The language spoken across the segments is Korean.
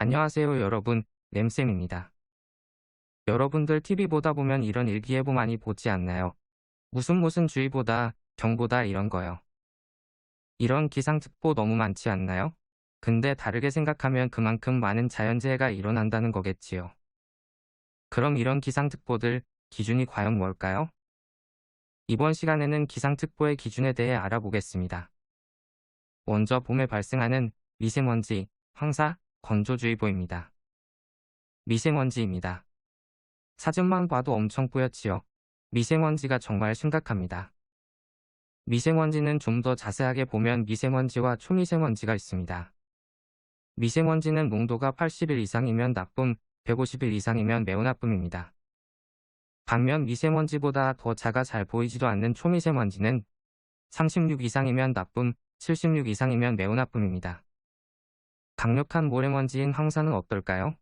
안녕하세요 여러분, 램쌤입니다. 여러분들 TV 보다 보면 이런 일기예보 많이 보지 않나요? 무슨 주의보다, 경보다 이런 거요. 이런 기상특보 너무 많지 않나요? 근데 다르게 생각하면 그만큼 많은 자연재해가 일어난다는 거겠지요. 그럼 이런 기상특보들, 기준이 과연 뭘까요? 이번 시간에는 기상특보의 기준에 대해 알아보겠습니다. 먼저 봄에 발생하는 미세먼지, 황사, 건조주의보입니다. 미세먼지입니다. 사진만 봐도 엄청 뿌옇지요. 미세먼지가 정말 심각합니다. 미세먼지는 좀 더 자세하게 보면 미세먼지와 초미세먼지가 있습니다. 미세먼지는 농도가 80일 이상이면 나쁨, 150일 이상이면 매우 나쁨입니다. 반면 미세먼지보다 더 작아 잘 보이지도 않는 초미세먼지는 36 이상이면 나쁨, 76 이상이면 매우 나쁨입니다. 강력한 모래먼지인 황사는 어떨까요?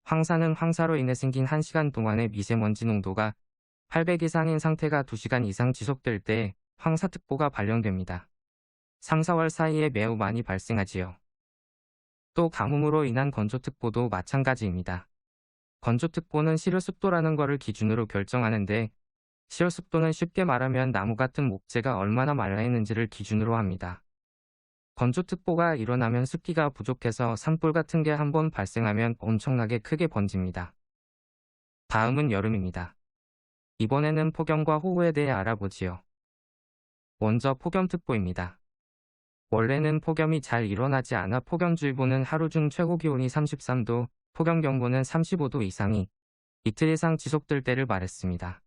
황사는 황사로 인해 생긴 1시간 동안의 미세먼지 농도가 800 이상인 상태가 2시간 이상 지속될 때 황사특보가 발령됩니다. 3, 4월 사이에 매우 많이 발생하지요. 또 가뭄으로 인한 건조특보도 마찬가지입니다. 건조특보는 실효습도라는 것을 기준으로 결정하는데 실효습도는 쉽게 말하면 나무 같은 목재가 얼마나 말라있는지를 기준으로 합니다. 건조특보가 일어나면 습기가 부족해서 산불 같은 게 한번 발생하면 엄청나게 크게 번집니다. 다음은 여름입니다. 이번에는 폭염과 호우에 대해 알아보지요. 먼저 폭염특보입니다. 원래는 폭염이 잘 일어나지 않아 폭염주의보는 하루 중 최고 기온이 33도, 폭염경보는 35도 이상이 이틀 이상 지속될 때를 말했습니다.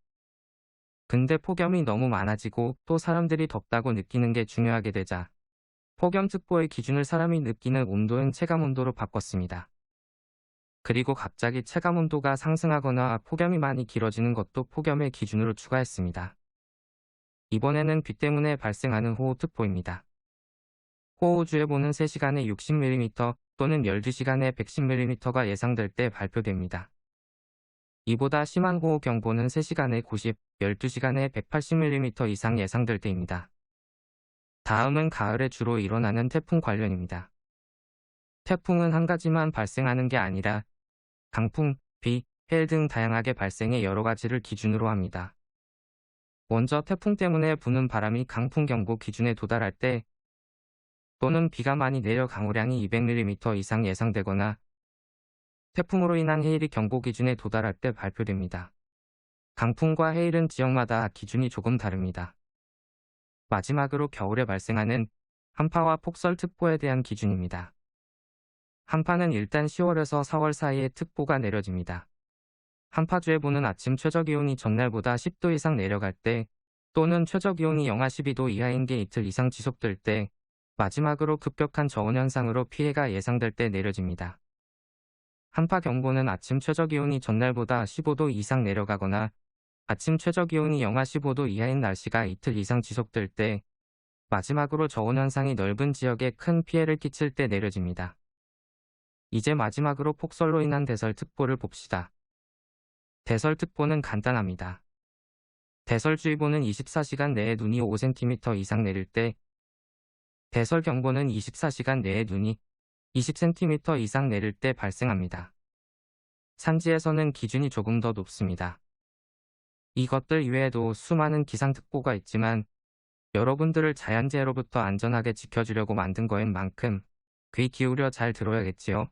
근데 폭염이 너무 많아지고 또 사람들이 덥다고 느끼는 게 중요하게 되자 폭염특보의 기준을 사람이 느끼는 온도인 체감온도로 바꿨습니다. 그리고 갑자기 체감온도가 상승하거나 폭염이 많이 길어지는 것도 폭염의 기준으로 추가했습니다. 이번에는 비 때문에 발생하는 호우특보입니다. 호우주의보는 3시간에 60mm 또는 12시간에 110mm가 예상될 때 발표됩니다. 이보다 심한 호우경보는 3시간에 90, 12시간에 180mm 이상 예상될 때입니다. 다음은 가을에 주로 일어나는 태풍 관련입니다. 태풍은 한 가지만 발생하는 게 아니라 강풍, 비, 해일 등 다양하게 발생해 여러 가지를 기준으로 합니다. 먼저 태풍 때문에 부는 바람이 강풍경보 기준에 도달할 때 또는 비가 많이 내려 강우량이 200mm 이상 예상되거나 태풍으로 인한 해일이 경보 기준에 도달할 때 발표됩니다. 강풍과 해일은 지역마다 기준이 조금 다릅니다. 마지막으로 겨울에 발생하는 한파와 폭설특보에 대한 기준입니다. 한파는 일단 10월에서 4월 사이에 특보가 내려집니다. 한파주의보는 아침 최저기온이 전날보다 10도 이상 내려갈 때 또는 최저기온이 영하 12도 이하인 게 이틀 이상 지속될 때 마지막으로 급격한 저온현상으로 피해가 예상될 때 내려집니다. 한파경보는 아침 최저기온이 전날보다 15도 이상 내려가거나 아침 최저기온이 영하 15도 이하인 날씨가 이틀 이상 지속될 때 마지막으로 저온현상이 넓은 지역에 큰 피해를 끼칠 때 내려집니다. 이제 마지막으로 폭설로 인한 대설특보를 봅시다. 대설특보는 간단합니다. 대설주의보는 24시간 내에 눈이 5cm 이상 내릴 때 대설경보는 24시간 내에 눈이 20cm 이상 내릴 때 발생합니다. 산지에서는 기준이 조금 더 높습니다. 이것들 이외에도 수많은 기상특보가 있지만 여러분들을 자연재해로부터 안전하게 지켜주려고 만든 거인 만큼 귀 기울여 잘 들어야겠지요.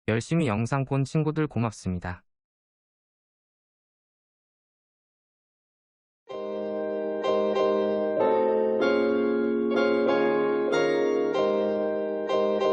열심히 영상 본 친구들 고맙습니다.